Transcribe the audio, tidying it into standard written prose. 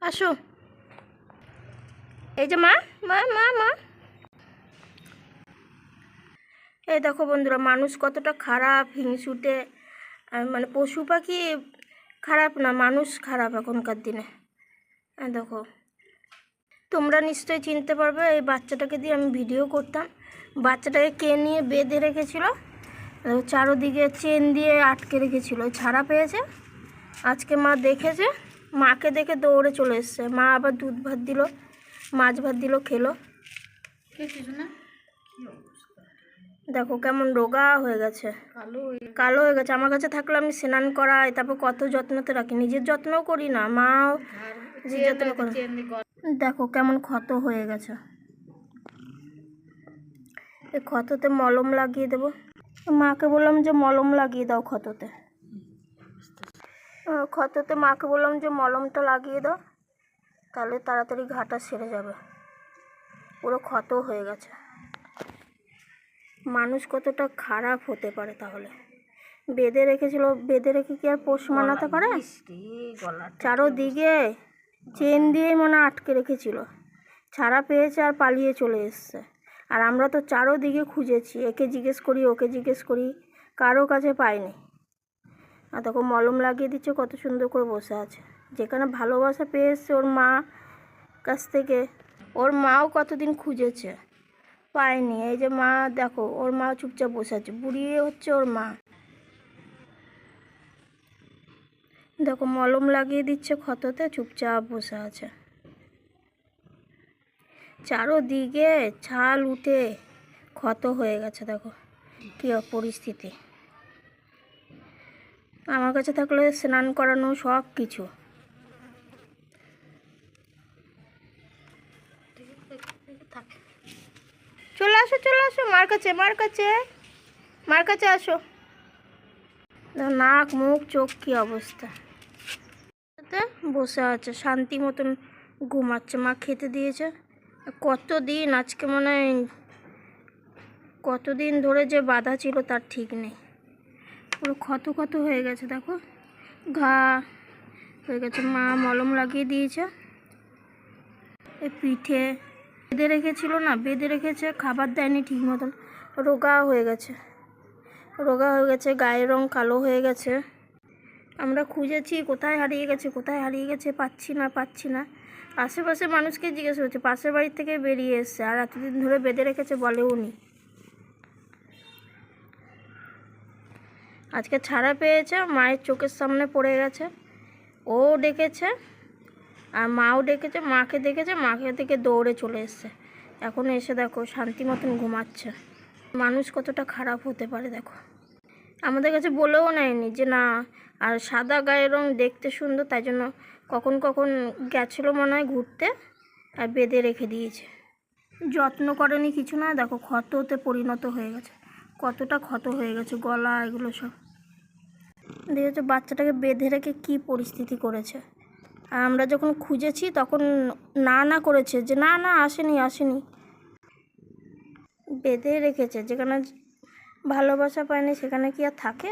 আসো। এই যে মা মা মা মা এই দেখো বন্ধুরা, মানুষ কতটা খারাপ, হিংসুটে। মানে পশু পাখি খারাপ না, মানুষ খারাপ এখনকার দিনে। দেখো, তোমরা নিশ্চয়ই চিনতে পারবে, এই বাচ্চাটাকে দিয়ে আমি ভিডিও করতাম। বাচ্চাটাকে কে নিয়ে বেঁধে রেখেছিল, চারোদিকে চেন দিয়ে আটকে রেখেছিল। ছাড়া পেয়েছে, আজকে মা দেখেছে, মাকে দেখে দৌড়ে চলে এসছে। মা আবার দুধ ভাত দিল, মাছ ভাত দিল, খেলো। দেখো কেমন রোগা হয়ে গেছে, কালো হয়ে গেছে। আমার কাছে থাকলে আমি স্নান করাই, তারপর কত যত্নতে রাখি, নিজের যত্নও করি না, মাও যত্ন করে। দেখো কেমন ক্ষত হয়ে গেছে। এই ক্ষততে মলম লাগিয়ে দেবো। মাকে বললাম যে মলম লাগিয়ে দাও ক্ষততে। মাকে বললাম যে মলমটা লাগিয়ে দাও, তাহলে তাড়াতাড়ি ঘাটা সেরে যাবে। পুরো ক্ষত হয়ে গেছে। মানুষ কতটা খারাপ হতে পারে তাহলে। বেঁধে রেখেছিল, বেঁধে রেখে কি আর পোষ মানাতে পারে? চারোদিকে চেন দিয়ে মনে আটকে রেখেছিল। ছাড়া পেয়েছে আর পালিয়ে চলে এসছে। আর আমরা তো চারোদিকে খুঁজেছি, একে জিজ্ঞেস করি, ওকে জিজ্ঞেস করি, কারো কাছে পাইনি। আর দেখো মলম লাগিয়ে দিচ্ছে, কত সুন্দর করে বসে আছে। যেখানে ভালোবাসা পেয়ে এসছে ওর মা কাছ থেকে, ওর মাও কতদিন খুঁজেছে, পায়নি। এই যে মা, দেখো ওর মা চুপচাপ বসে আছে, বুড়িয়ে হচ্ছে ওর মা। দেখো মলম লাগিয়ে দিচ্ছে ক্ষততে, চুপচাপ বসে আছে। চারোদিকে ছাল উঠে ক্ষত হয়ে গেছে। দেখো কী পরিস্থিতি। আমার কাছে থাকলে স্নান করানো, সব কিছু। চলে আসো, চলে আসো মার কাছে, মার কাছে, মার কাছে আসো। নাক মুখ চোখ কী অবস্থা। বসে আছে শান্তি মতন ঘুমাচ্ছে। মা খেতে দিয়েছে। কতদিন, আজকে মনে হয় কতদিন ধরে যে বাধা ছিল তার ঠিক নেই। পুরো ক্ষত ক্ষত হয়ে গেছে, দেখো ঘা হয়ে গেছে। মা মলম লাগিয়ে দিয়েছে। এই পিঠে বেঁধে রেখেছিল না, বেঁধে রেখেছে, খাবার দেয়নি ঠিক মতন, রোগা হয়ে গেছে, রোগা হয়ে গেছে, গায়ের রং কালো হয়ে গেছে। আমরা খুঁজেছি, কোথায় হারিয়ে গেছে, কোথায় হারিয়ে গেছে, পাচ্ছি না, পাচ্ছি না। আশেপাশে মানুষকে জিজ্ঞেস করছে, পাশের বাড়ির থেকে বেরিয়ে এসছে, আর এতদিন ধরে বেঁধে রেখেছে বলেও নি। আজকে ছাড়া পেয়েছে, মায়ের চোখের সামনে পড়ে গেছে। ও ডেকেছে আর মাও ডেকেছে, মাকে দেখেছে, মাকে দেখে দৌড়ে চলে এসছে। এখন এসে দেখো শান্তি মতন ঘুমাচ্ছে। মানুষ কতটা খারাপ হতে পারে দেখো। আমাদের কাছে বলেও নেয়নি যে না। আর সাদা গায়ের রং, দেখতে সুন্দর, তাই জন্য কখন কখন গেছিলো মনে হয় ঘুরতে, আর বেঁধে রেখে দিয়েছে। যত্ন করেনি কিছু না। দেখো ক্ষততে পরিণত হয়ে গেছে, কতটা ক্ষত হয়ে গেছে, গলা এগুলো সব দেখেছো। বাচ্চাটাকে বেঁধে রেখে কী পরিস্থিতি করেছে। আর আমরা যখন খুঁজেছি তখন না না করেছে যে না না আসেনি, আসেনি। বেঁধে রেখেছে, যেখানে ভালোবাসা পায়নি সেখানে কি আর থাকে?